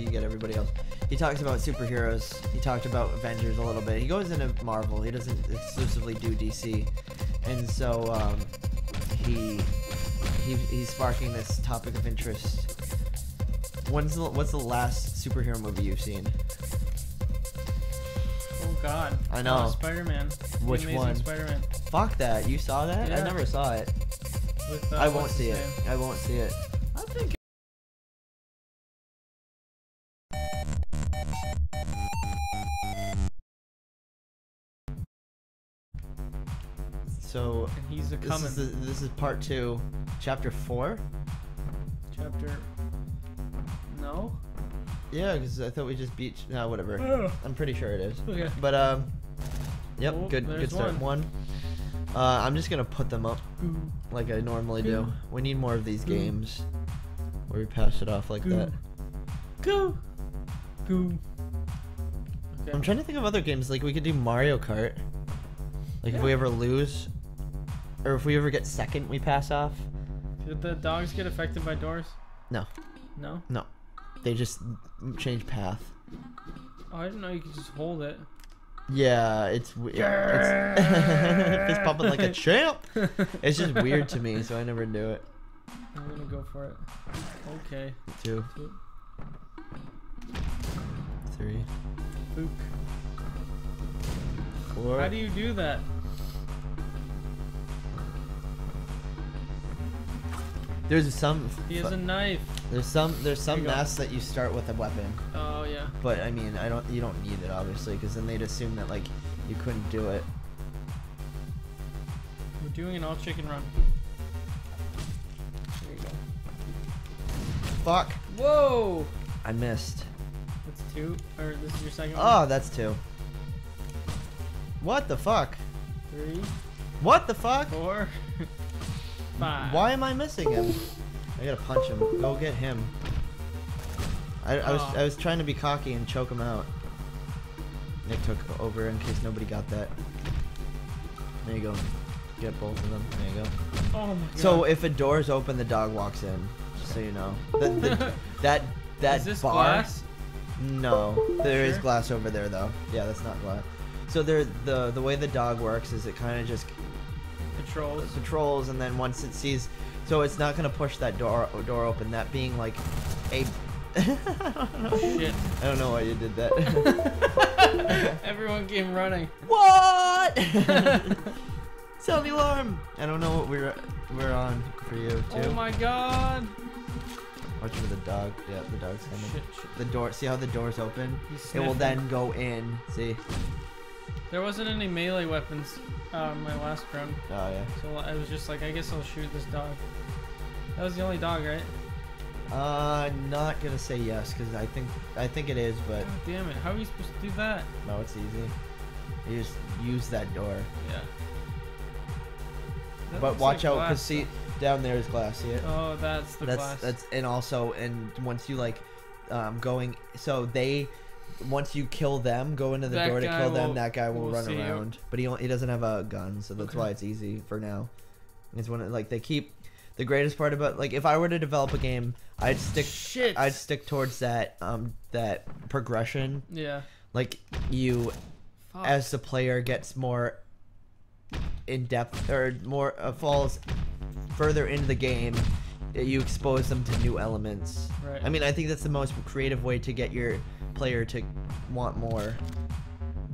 you get everybody else. He talks about superheroes. He talked about Avengers a little bit. He goes into Marvel. He doesn't exclusively do DC, and so he's sparking this topic of interest. What's the last superhero movie you've seen? Oh God. I know. Spider-Man. Which one? Spider-Man. Fuck that. You saw that? Yeah. I never saw it. With, I won't see it. I won't see it. I think. So And he's a coming. this is part 2, chapter 4. Chapter. No. Yeah, because I thought we just beat. No, whatever. Oh. I'm pretty sure it is. Okay. But yep, Oh, good start. One. I'm just gonna put them up like I normally do. We need more of these games where we pass it off like that. Go. Okay. I'm trying to think of other games. Like we could do Mario Kart. Like if we ever lose, or if we ever get second, we pass off. Did the dogs get affected by doors? No. No. No. They just change path. Oh, I didn't know you could just hold it. Yeah, it's fist pumping like a champ. It's just weird to me, so I never do it. I'm gonna go for it. Okay. 2, 3, Book. 4. How do you do that? There's some. He has a knife. There's some masks that you start with a weapon. Oh yeah. But I mean, you don't need it obviously, because then they'd assume that like you couldn't do it. We're doing an all chicken run. There you go. Fuck. Whoa. I missed. That's 2, or this is your second one? Oh, that's 2. What the fuck? 3. What the fuck? 4. 5. Why am I missing him? I gotta punch him. Go get him. I was trying to be cocky and choke him out. Nick took over in case nobody got that. There you go. Get both of them. There you go. Oh my God. So if a door's open, the dog walks in. Just so you know. That is this bar. glass? No, there is Sure? glass over there though. Yeah, that's not glass. So the way the dog works is it kind of just patrols, and then once it sees, so it's not gonna push that door open. That being like a. Shit. I don't know why you did that. Everyone came running. What? Sound the alarm. I don't know what we're on for you too. Oh my God. Watch for the dog. Yeah, the dog's coming. Shit. The door. See how the door's open? It will then go in. See. There wasn't any melee weapons my last run. Oh yeah. So I was just like, I guess I'll shoot this dog. That was the only dog, right? I'm not gonna say yes because I think it is, but God damn it! How are you supposed to do that? no, it's easy. You just use that door. Yeah. That But looks watch like out, glass, cause see down there is glass. See it? Oh, that's the glass. That's and also once you like going, so once you kill them, go into the That door to guy kill them. will- That guy will will run see you. around, but he doesn't have a gun, so that's Okay. why it's easy for now. It's when like they keep the greatest part about, like, if I were to develop a game, I'd stick towards that that progression. Yeah. Like you, Fuck. as the player gets more in depth or more falls further into the game, you expose them to new elements. Right. I mean, I think that's the most creative way to get your player to want more.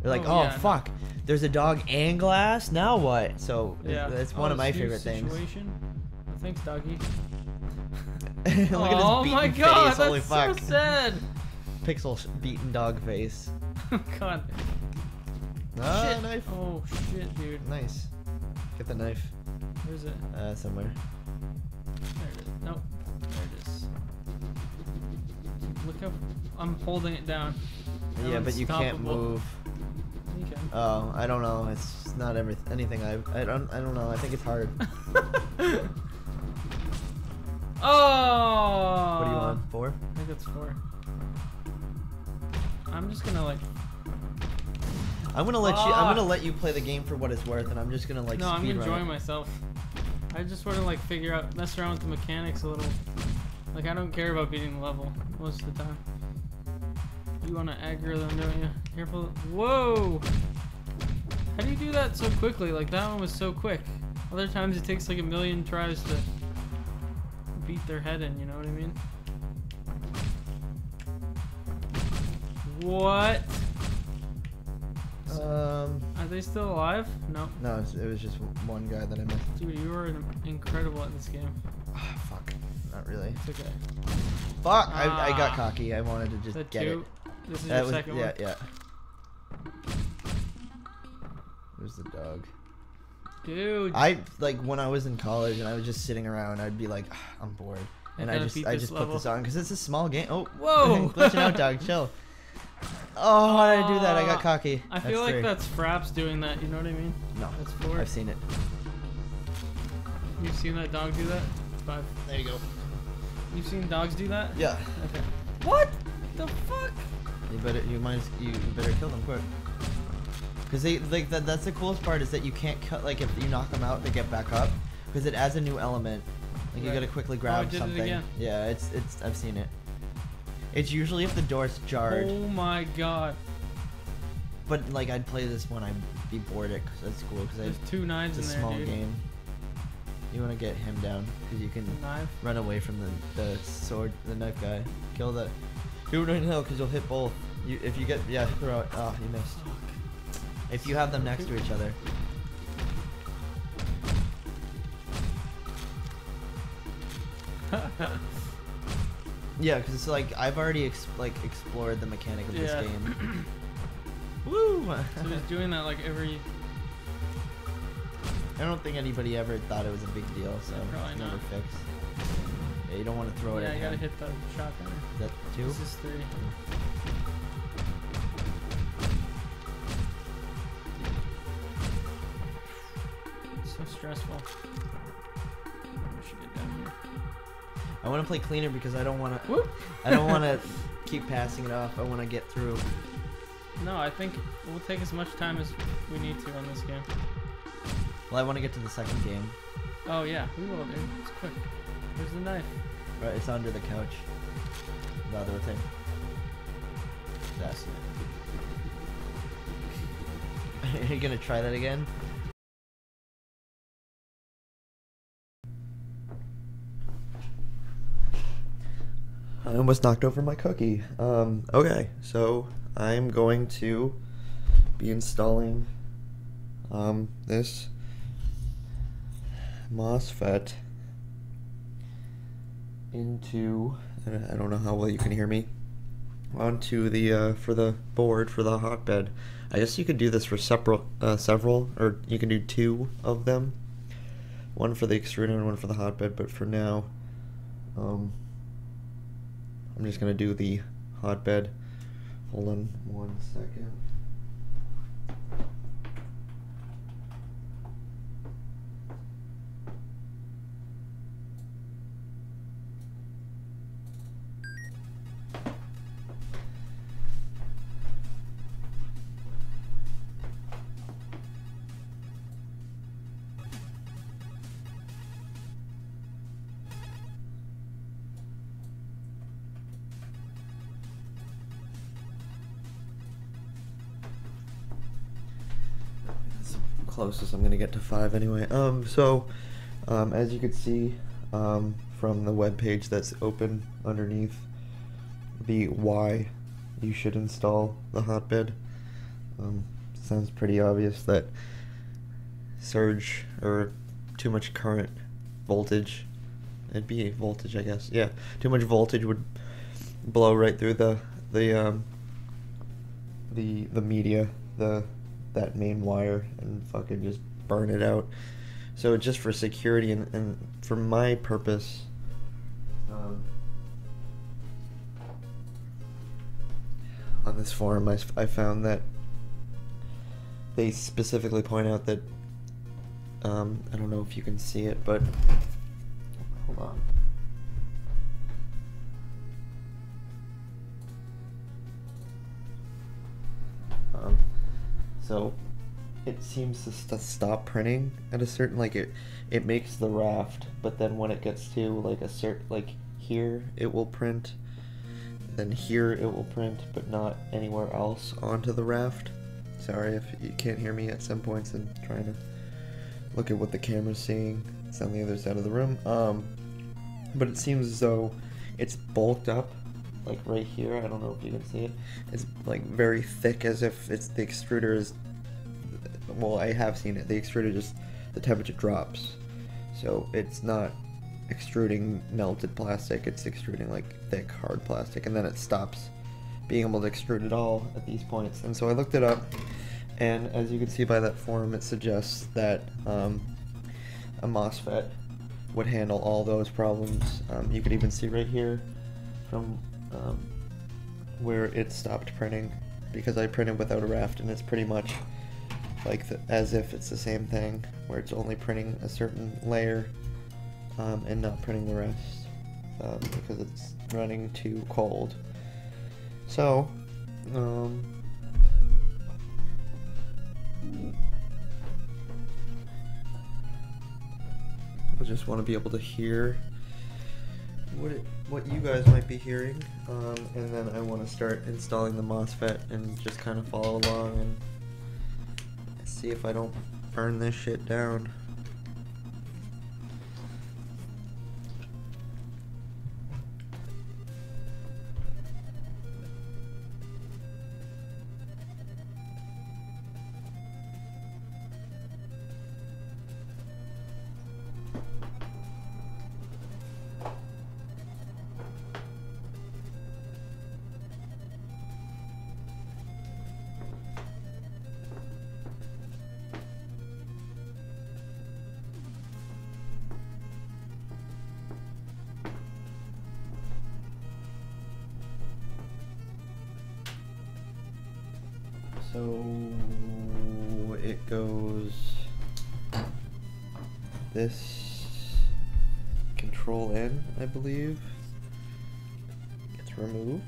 They're like, oh, yeah, fuck, there's a dog and glass, now what? So Yeah. that's one of my favorite things. Situation. Oh, thanks, doggy. Look Oh at his my beaten God, face, holy that's fuck. so sad. Pixel beaten dog face. Oh God. Ah, Shit. knife. Oh shit, dude. Nice. Get the knife. Where's it? Somewhere. There it is. Nope. There it is. Look how I'm holding it down. Yeah, but you can't Unstoppable. move. You can. Oh, I don't know. It's not anything I don't know. I think it's hard. Oh! What do you want? 4? I think it's 4. I'm just gonna like. I'm gonna let you play the game for what it's worth, and I'm just gonna like. No, I'm speed run enjoying it. myself. I just want to like mess around with the mechanics a little. Like I don't care about beating the level most of the time. You want to aggro them, don't you? Careful. Whoa! How do you do that so quickly? Like, that one was so quick. Other times it takes like a million tries to beat their head in, you know what I mean? What? Are they still alive? No. No, it was just one guy that I missed. Dude, you were incredible at this game. Oh, fuck. Not really. It's okay. Fuck! I got cocky. I wanted to just get it. This is your second one? Yeah. Where's the dog? Dude. Like, when I was in college and I was just sitting around, I'd be like, I'm bored. And I just put this on because it's a small game. Oh, whoa! Glitching out, dog. Chill. Oh, how did I do that? I got cocky. I feel like that's Fraps doing that, you know what I mean? No. That's 4. I've seen it. You've seen that dog do that? 5. There you go. You've seen dogs do that? Yeah. Okay. What the fuck? You better kill them quick. Cause that's the coolest part is that you can't cut, like, if you knock them out, they get back up. Because it adds a new element. Like, you gotta quickly grab something. It again. Yeah, I've seen it. It's usually if the door's jarred. Oh my god. But like I'd play this when I'd be bored at school because there's 2 knives in there, small dude. game. You want to get him down because you can run away from the knife guy. Kill the. Do it right now because you'll hit both. If you get throw it. Oh, you missed. If you have them next to each other. Yeah, because it's like I've already explored the mechanic of this game. Woo! So just doing that like every. I don't think anybody ever thought it was a big deal, so it's never fixed. Yeah, you don't want to throw it at him. Yeah, I gotta hit the shotgun. Is that 2? This is 3. So stressful. I should get down here. I want to play cleaner because I don't want to. I don't want to keep passing it off. I want to get through. No, I think we'll take as much time as we need to on this game. Well, I want to get to the second game. Oh yeah, we will, dude. It's quick. Where's the knife? Right, it's under the couch. The other thing. That's it. Are you gonna try that again? I almost knocked over my cookie. Okay, so I'm going to be installing this MOSFET into, I don't know how well you can hear me, onto the for the board for the hotbed. I guess you could do this for several, or you can do 2 of them, one for the extruder and one for the hotbed. But for now, I'm just gonna do the hotbed. Hold on 1 second. Closest I'm gonna get to 5 anyway. As you can see from the web page that's open underneath the why you should install the hotbed, sounds pretty obvious that surge or too much current voltage, it'd be voltage I guess, yeah, too much voltage would blow right through the media, that main wire, and fucking just burn it out. So just for security and for my purpose, on this forum I found that they specifically point out that I don't know if you can see it, but hold on. So it seems to stop printing at a certain, like it makes the raft, but then when it gets to like a certain, like here, it will print. then here it will print, but not anywhere else onto the raft. Sorry if you can't hear me at some points and trying to look at what the camera's seeing. It's on the other side of the room. But it seems as though it's bulked up, like right here. I don't know if you can see it. It's like very thick, as if it's the extruder is. Well, I have seen it. The extruder just, the temperature drops, so it's not extruding melted plastic. It's extruding like thick, hard plastic, and then it stops being able to extrude at all at these points. And so I looked it up, and as you can see by that form, it suggests that a MOSFET would handle all those problems. You could even see right here from where it stopped printing, because I printed without a raft, and it's pretty much like as if it's the same thing, where it's only printing a certain layer and not printing the rest because it's running too cold. So I just want to be able to hear what you guys might be hearing, and then I want to start installing the MOSFET and just kind of follow along and see if I don't burn this shit down. So it goes this control in, I believe, gets removed.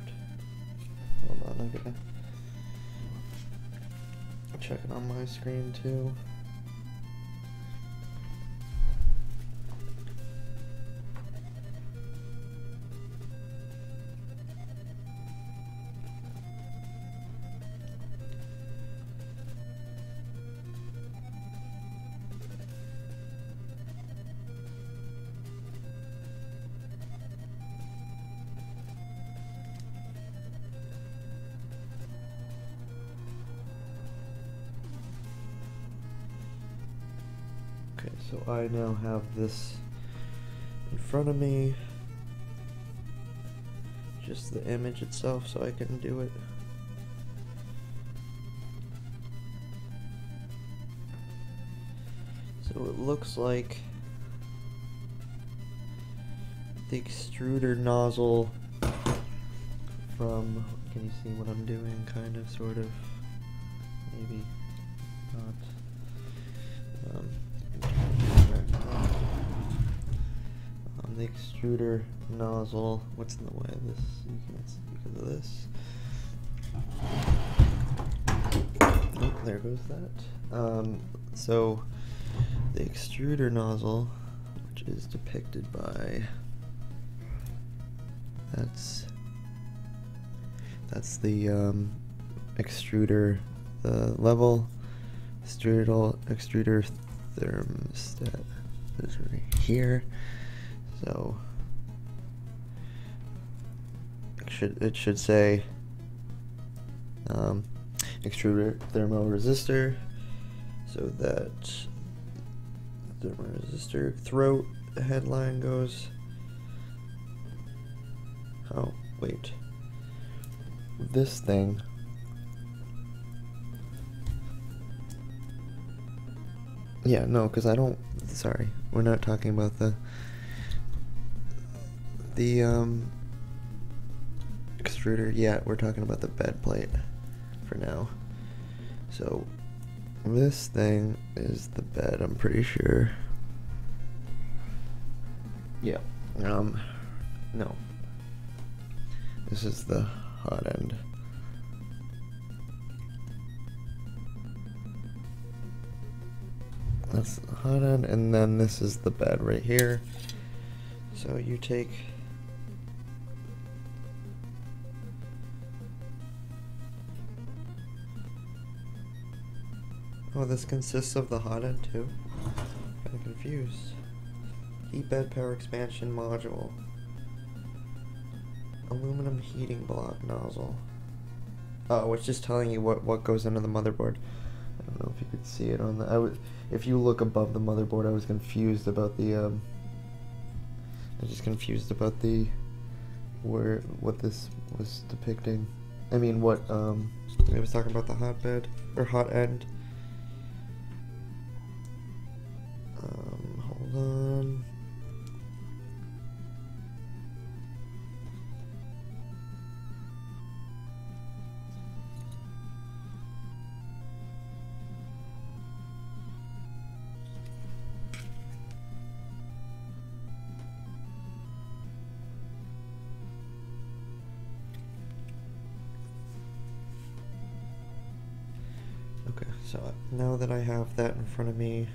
Hold on, I'm gonna check it on my screen too. Okay, so I now have this in front of me, just the image itself, so I can do it. So it looks like the extruder nozzle from, can you see what I'm doing, kind of, sort of, maybe not. The extruder nozzle, what's in the way of this? You can't see because of this. Oh, there goes that. So the extruder nozzle, which is depicted by, that's the extruder, the level extruder thermostat is right here. So it should say extruder thermoresistor, so that thermoresistor throat, the headline goes. Oh wait, this thing. Yeah, no, because I don't. Sorry, we're not talking about the extruder yet. We're talking about the bed plate for now. So this thing is the bed, I'm pretty sure. Yeah. No. This is the hot end. That's the hot end, and then this is the bed right here. So you take Oh, this consists of the hot end too? Kinda confused. Heat bed power expansion module. Aluminum heating block nozzle. Oh, it's just telling you what goes into the motherboard. I don't know if you could see it on the... if you look above the motherboard, I was confused about the... I was just confused about the... what this was depicting. I mean, what, it was talking about the hotbed, or hot end. Hold on. Okay, so now that I have that in front of me,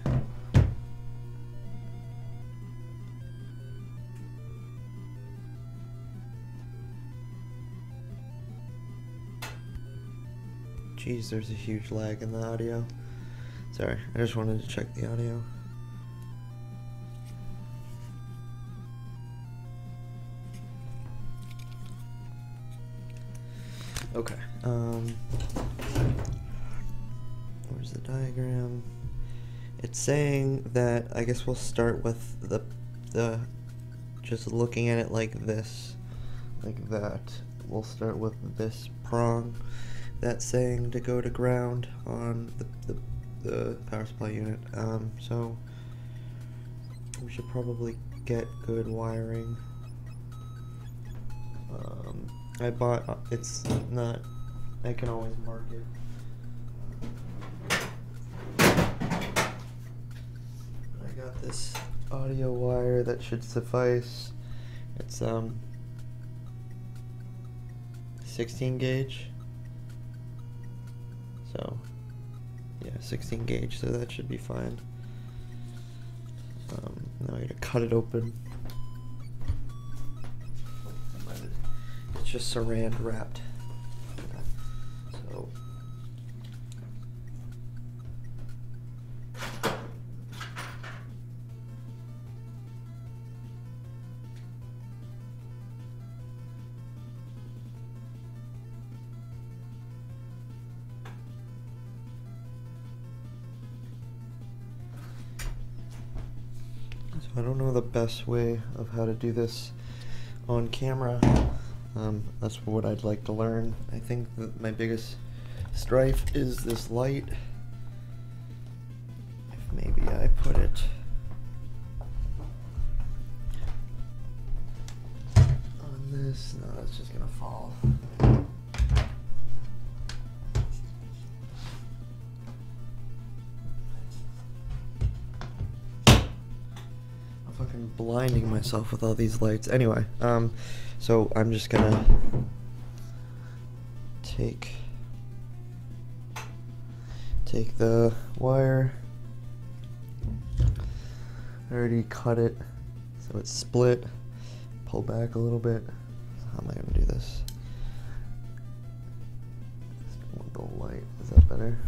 jeez, there's a huge lag in the audio. Sorry, I just wanted to check the audio. Okay, where's the diagram? It's saying that, I guess we'll start with the just looking at it like this, like that. We'll start with this prong that's saying to go to ground on the power supply unit. So we should probably get good wiring. I bought, it's not, I can always mark it. I got this audio wire that should suffice. It's 16 gauge. So yeah, 16 gauge, so that should be fine. Now I gotta cut it open. It's just saran wrapped. So I don't know the best way of how to do this on camera. That's what I'd like to learn. I think that my biggest strife is this light. If maybe I put it on this, no, it's just gonna fall. Fucking blinding myself with all these lights. Anyway, so I'm just gonna take the wire. I already cut it, so it's split. Pull back a little bit. How am I gonna do this? With the light, is that better?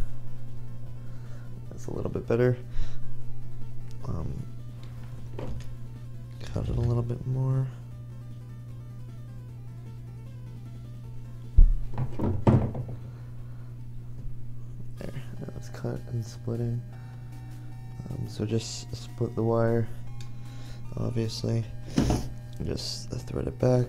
That's a little bit better. Cut it a little bit more. There, now it's cut and splitting. So just split the wire, obviously, and just thread it back.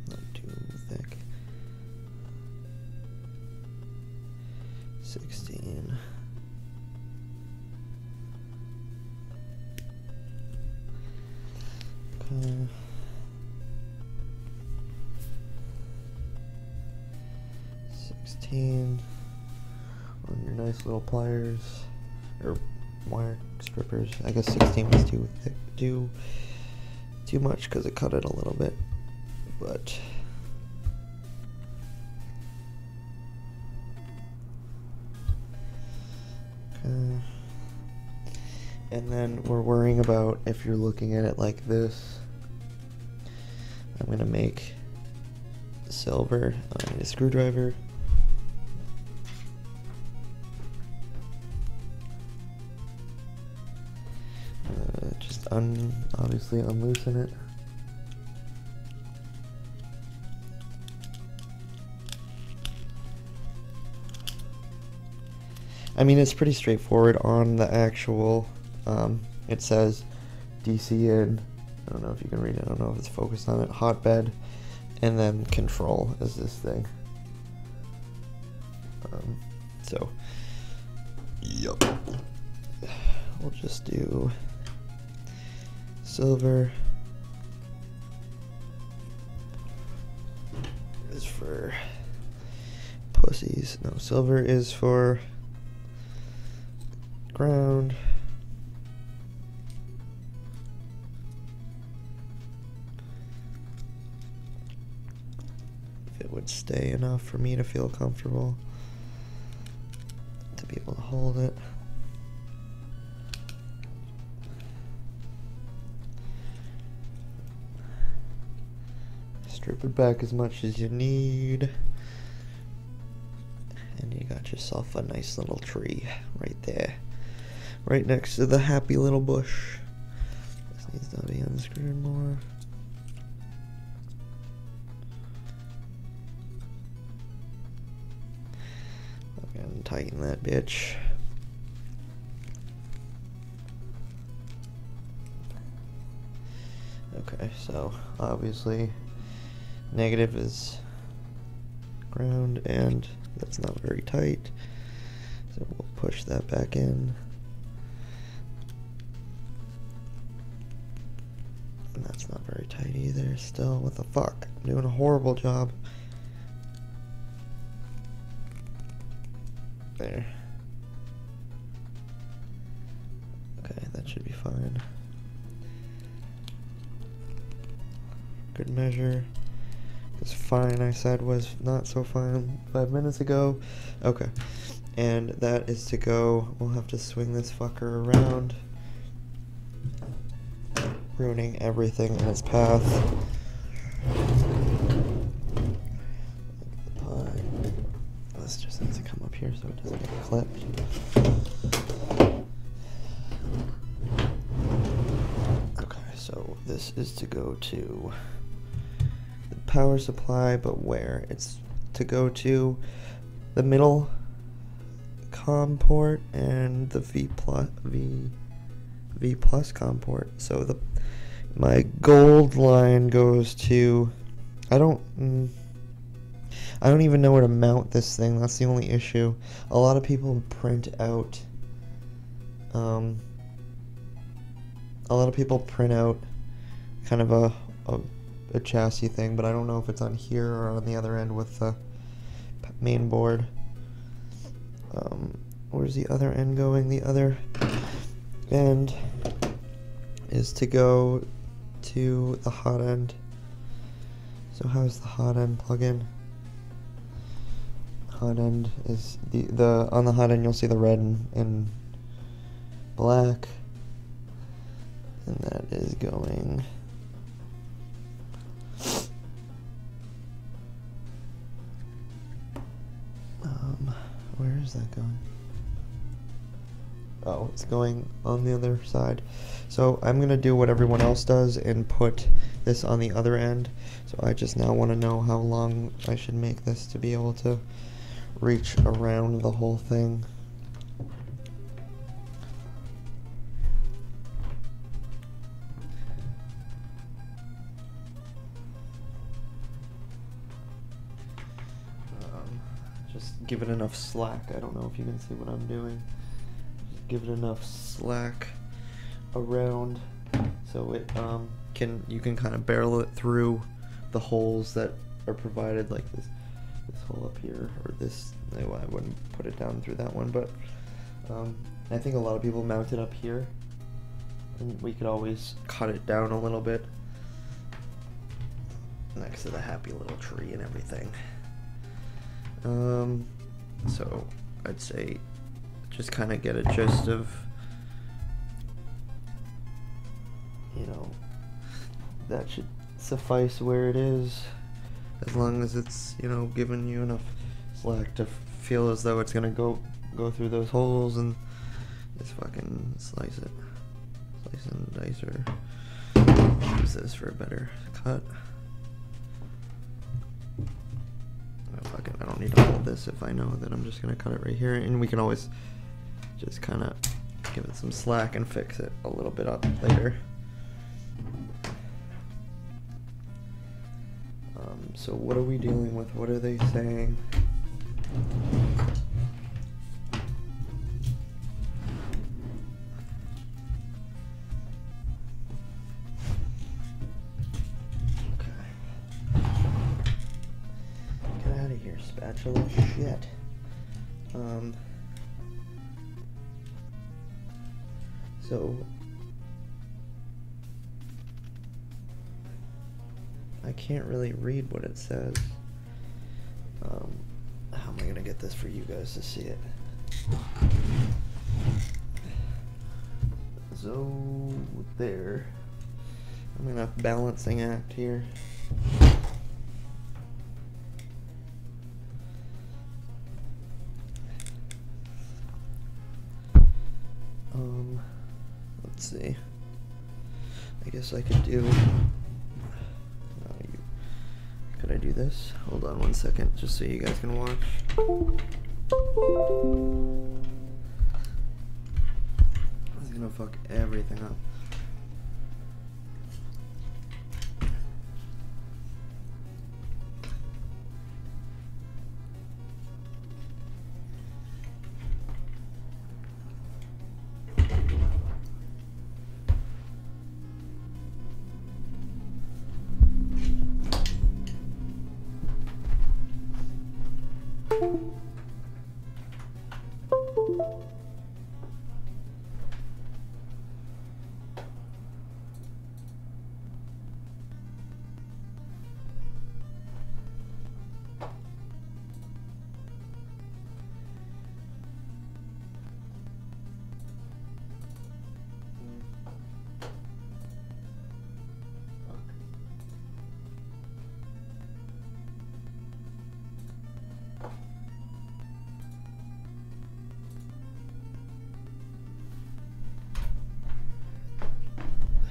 Not too thick. 16. Okay. 16 on your nice little pliers or wire strippers. I guess 16 was too thick, too much because it cut it a little bit, but. And then we're worrying about, if you're looking at it like this, I'm gonna make silver. I need a screwdriver. Just obviously unloosen it. I mean, it's pretty straightforward on the actual, it says DC in, I don't know if you can read it, I don't know if it's focused on it, hotbed, and then control is this thing. So, yup. We'll just do silver is for pussies. No, silver is for ground. If it would stay enough for me to feel comfortable to be able to hold it. Strip it back as much as you need. And you got yourself a nice little tree right there. Right next to the happy little bush. This needs to be unscrewed more. Again, tighten that bitch. Okay, so obviously negative is ground and that's not very tight. So we'll push that back in. And that's not very tight either still. What the fuck? I'm doing a horrible job. There. Okay, that should be fine. Good measure. Because fine, I said, was not so fine 5 minutes ago. Okay. And that is to go. We'll have to swing this fucker around, ruining everything in its path. This just needs to come up here so it doesn't get clipped. Okay, so this is to go to the power supply, but where? It's to go to the middle COM port and the V plus COM port. So my gold line goes to, I don't even know where to mount this thing. That's the only issue. A lot of people print out kind of a chassis thing, but I don't know if it's on here or on the other end with the main board. Where's the other end going? The other end is to go to the hot end. So how's the hot end plug in? Hot end is on the hot end you'll see the red and black, and that is going where is that going? Oh, it's going on the other side. So I'm gonna do what everyone else does and put this on the other end. So I just now want to know how long I should make this to be able to reach around the whole thing. Just give it enough slack. I don't know if you can see what I'm doing. Just give it enough slack around so it you can kind of barrel it through the holes that are provided, like this hole up here, or this. I wouldn't put it down through that one, but I think a lot of people mount it up here, and we could always cut it down a little bit next to the happy little tree and everything. So I'd say just kind of get a gist of, you know, that should suffice where it is, as long as it's, you know, giving you enough slack to feel as though it's gonna go through those holes, and just fucking slice it. Slice and dice, or use this for a better cut. Oh, fuck it, I don't need to hold this if I know that I'm just gonna cut it right here, and we can always just kind of give it some slack and fix it a little bit up later. So what are we dealing with? What are they saying? Okay. Get out of here, spatula. Shit. So I can't really read what it says. How am I gonna get this for you guys to see it? So there. I'm gonna balancing act here. Let's see. I guess I could do. Could I do this? Hold on 1 second, just so you guys can watch. It's gonna fuck everything up.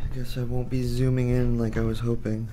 I guess I won't be zooming in like I was hoping.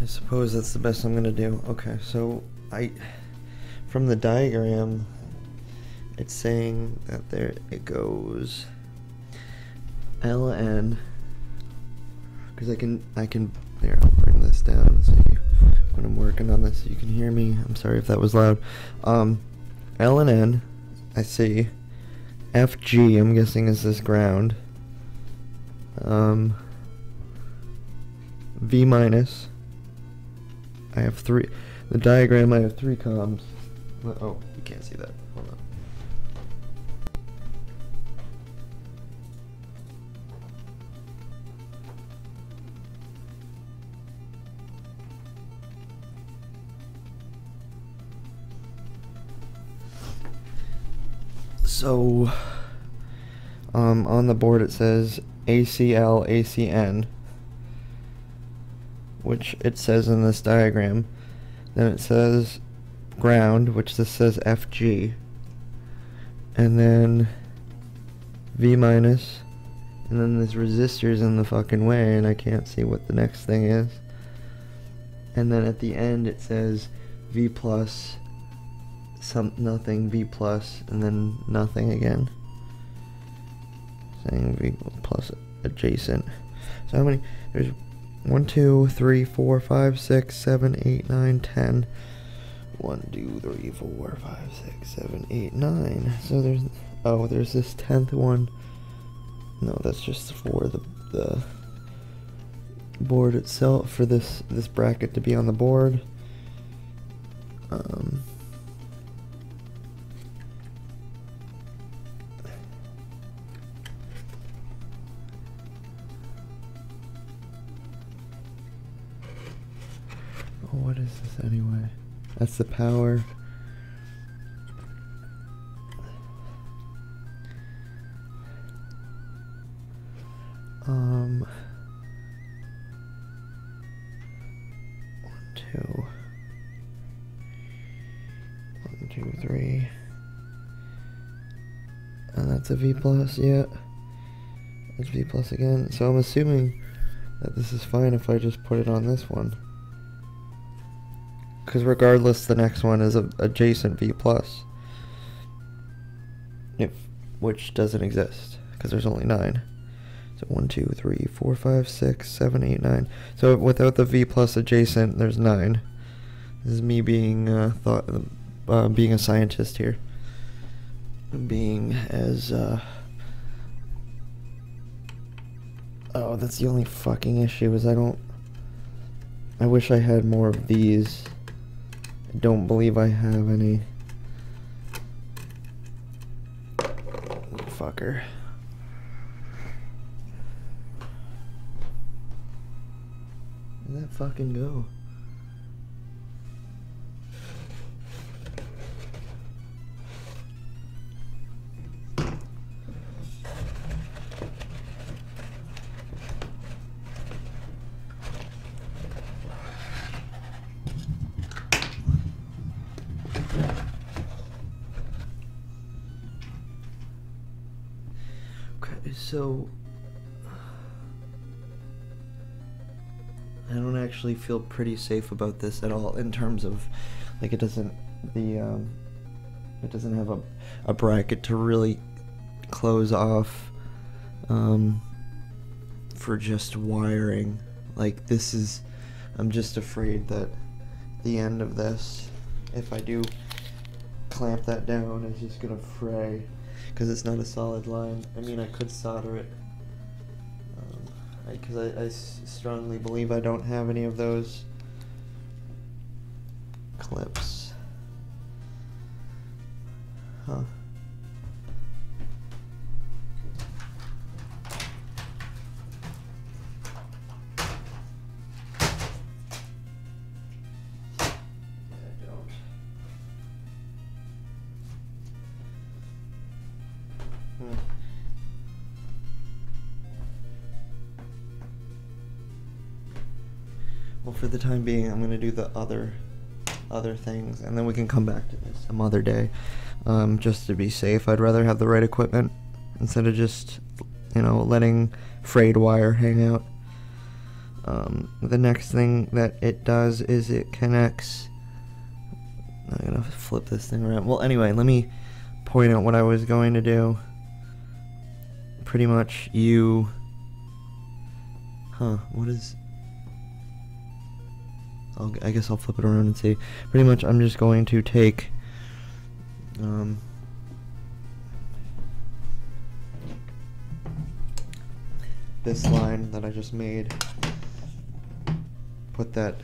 I suppose that's the best I'm gonna do. Okay, so from the diagram, it's saying that there it goes LN, because I can there, I'll bring this down so when I'm working on this you can hear me. I'm sorry if that was loud. L and N, I see. FG, I'm guessing is this ground. V minus. I have three. The diagram, I have three columns. Oh, you can't see that. Hold on. So, on the board it says ACL, ACN, which it says in this diagram. Then it says ground, which this says FG, and then V minus, and then there's resistors in the fucking way, and I can't see what the next thing is. And then at the end it says V plus, nothing, V plus, and then nothing again. Saying V plus adjacent. So how many? There's 1, 2, 3, 4, 5, 6, 7, 8, 9, 10. 1, 2, 3, 4, 5, 6, 7, 8, 9. So there's this 10th one. No, that's just for the board itself, for this bracket to be on the board. What is this anyway? That's the power. One, two. 1, 2, 3. And that's a V plus, yeah. That's V plus again. So I'm assuming that this is fine if I just put it on this one. Because regardless, the next one is a adjacent V plus, which doesn't exist because there's only 9. So 1, 2, 3, 4, 5, 6, 7, 8, 9. So without the V plus adjacent, there's 9. This is me being being a scientist here, being as oh, that's the only fucking issue is I wish I had more of these. I don't believe I have any. Fucker. Where'd that fucking go? So I don't actually feel pretty safe about this at all in terms of like it doesn't have a bracket to really close off for just wiring. Like this is, I'm just afraid that the end of this, if I do clamp that down, is just gonna fray. Because it's not a solid line. I mean, I could solder it. Because I strongly believe I don't have any of those clips. Huh. Well, for the time being, I'm going to do the other things, and then we can come back to this some other day. Just to be safe, I'd rather have the right equipment instead of just, letting frayed wire hang out. The next thing that it does is it connects. I'm going to flip this thing around. Well, anyway, let me point out what I was going to do. Pretty much what is... I guess I'll flip it around and see. Pretty much I'm just going to take this line that I just made, put that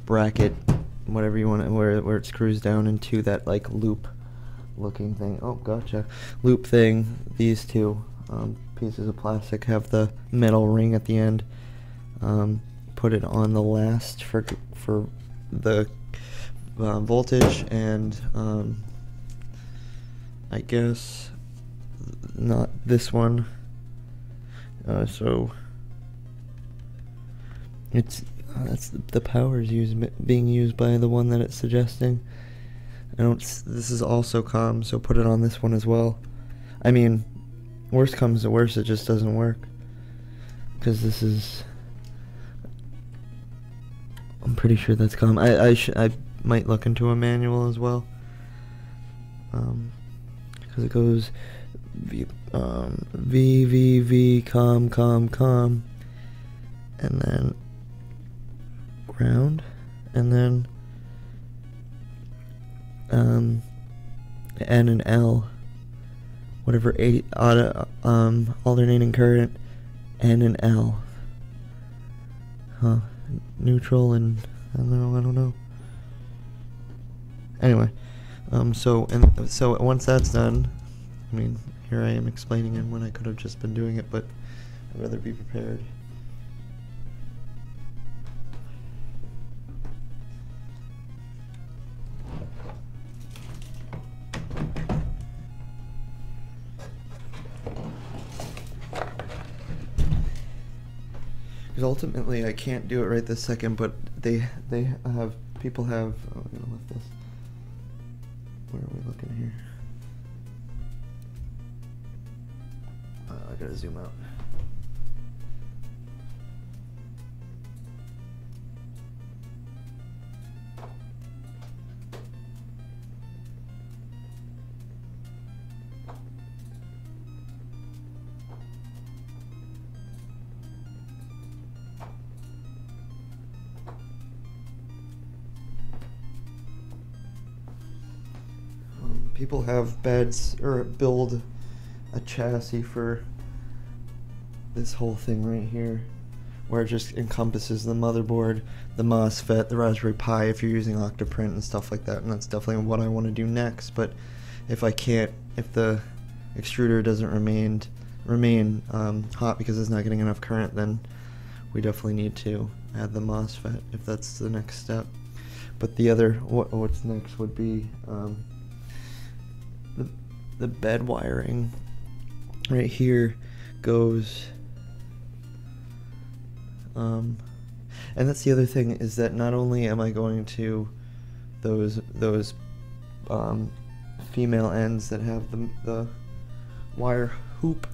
bracket, whatever you want, where it screws down into that like loop looking thing. Oh, gotcha. Loop thing. These two pieces of plastic have the metal ring at the end. Put it on the last for the voltage, and I guess not this one. So it's that's the power is being used by the one that it's suggesting. This is also COM, so put it on this one as well. I mean, worst comes to worst, it just doesn't work, because this is. I'm pretty sure that's COM. I might look into a manual as well, because it goes V COM, and then ground, and then N and L, whatever alternating current, N and L. Neutral and I don't know. Anyway, so once that's done, I mean, here I am explaining it when I could have just been doing it, but I'd rather be prepared. Because ultimately I can't do it right this second, but people have. Oh, I'm gonna lift this. Where are we looking here? I gotta zoom out. People have beds or build a chassis for this whole thing right here, where it just encompasses the motherboard, the MOSFET, the Raspberry Pi if you're using Octoprint and stuff like that, and that's definitely what I want to do next. But if I can't, if the extruder doesn't remain hot because it's not getting enough current, then we definitely need to add the MOSFET if that's the next step. But the other, what's next would be the bed wiring right here goes, and that's the other thing, is that not only am I going to those female ends that have the wire hoop,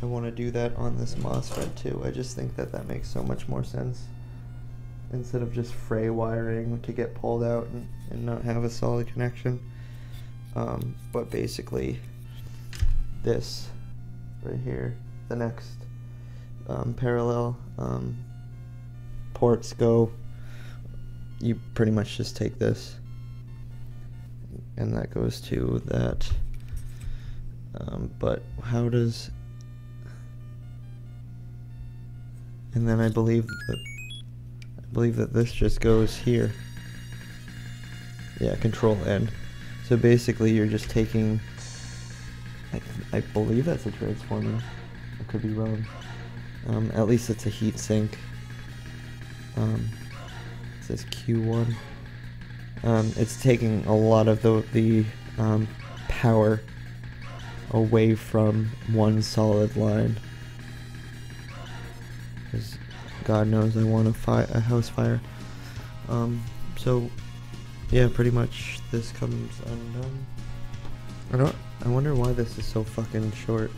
I want to do that on this MOSFET too. I just think that makes so much more sense, instead of just fray wiring to get pulled out and not have a solid connection. But basically this right here, the next parallel ports go, you pretty much just take this and that goes to that, but how does, and then I believe that this just goes here. Yeah, Control N. So basically you're just taking, I believe that's a transformer, I could be wrong, at least it's a heat sink. It says Q1. It's taking a lot of the power away from one solid line, because God knows I want a house fire. So yeah, pretty much this comes undone. I wonder why this is so fucking short.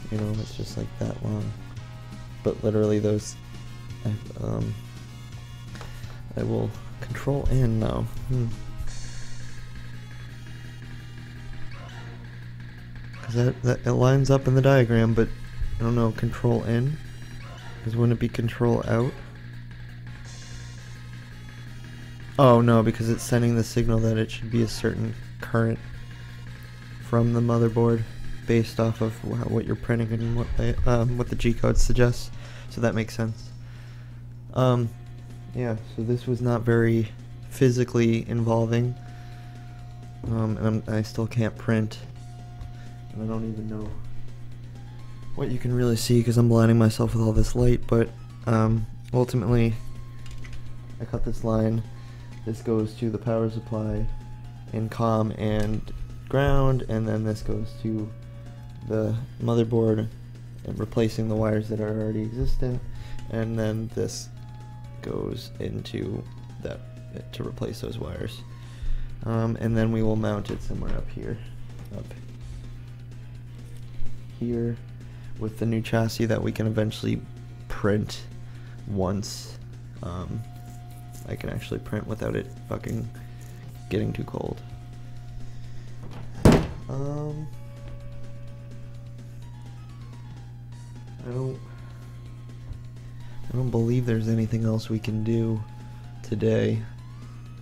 You know, it's just like that long. But literally those, I will Control N now. Because that it lines up in the diagram, but I don't know, Control N? Because wouldn't it be Control Out? Oh no, because it's sending the signal that it should be a certain current from the motherboard based off of what you're printing and what the G-code suggests. so that makes sense. Yeah, so this was not very physically involving, and I still can't print, and I don't even know what you can really see because I'm blinding myself with all this light, but ultimately I cut this line. This goes to the power supply in COM and ground, and then this goes to the motherboard and replacing the wires that are already existent, and then this goes into that to replace those wires, and then we will mount it somewhere up here with the new chassis that we can eventually print once I can actually print without it fucking getting too cold. I don't believe there's anything else we can do today.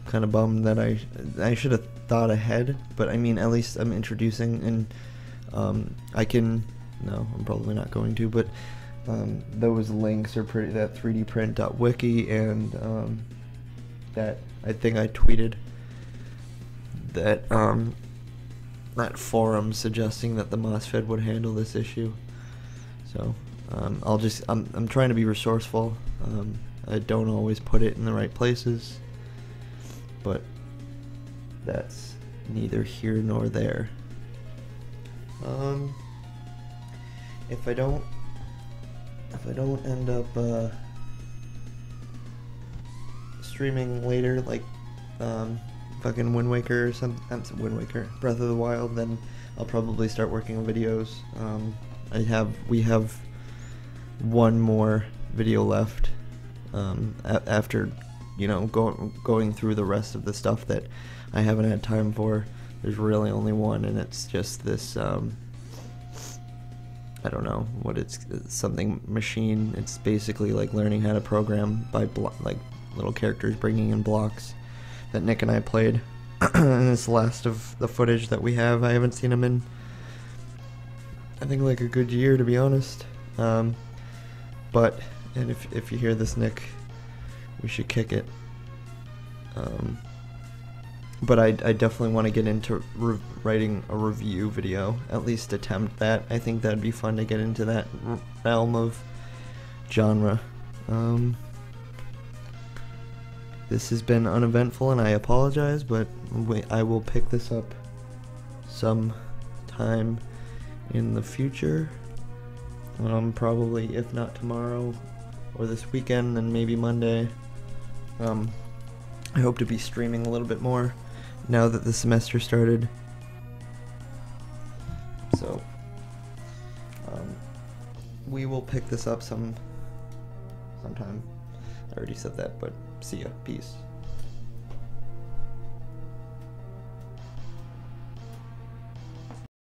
Kind of bummed that I should have thought ahead, but I mean, at least I'm introducing, and I can, no, I'm probably not going to, but those links are pretty, that 3dprint.wiki, and that, I think I tweeted that that forum suggesting that the MOSFET would handle this issue. So I'm trying to be resourceful. I don't always put it in the right places, but that's neither here nor there. If I don't end up streaming later, like fucking Wind Waker or Wind Waker, Breath of the Wild, then I'll probably start working on videos. We have one more video left after, you know, going through the rest of the stuff that I haven't had time for. There's really only one, and it's just this I don't know what it's something machine. It's basically like learning how to program by like little characters bringing in blocks that Nick and I played. And it's the last of the footage that we have. I haven't seen him in, I think, like a good year, to be honest. But, and if you hear this, Nick, we should kick it. But I definitely want to get into writing a review video, at least attempt that. I think that'd be fun to get into that realm of genre. This has been uneventful, and I apologize, but I will pick this up sometime in the future. Probably, if not tomorrow or this weekend, then maybe Monday. I hope to be streaming a little bit more now that the semester started. So, we will pick this up sometime. I already said that, but see ya. Peace.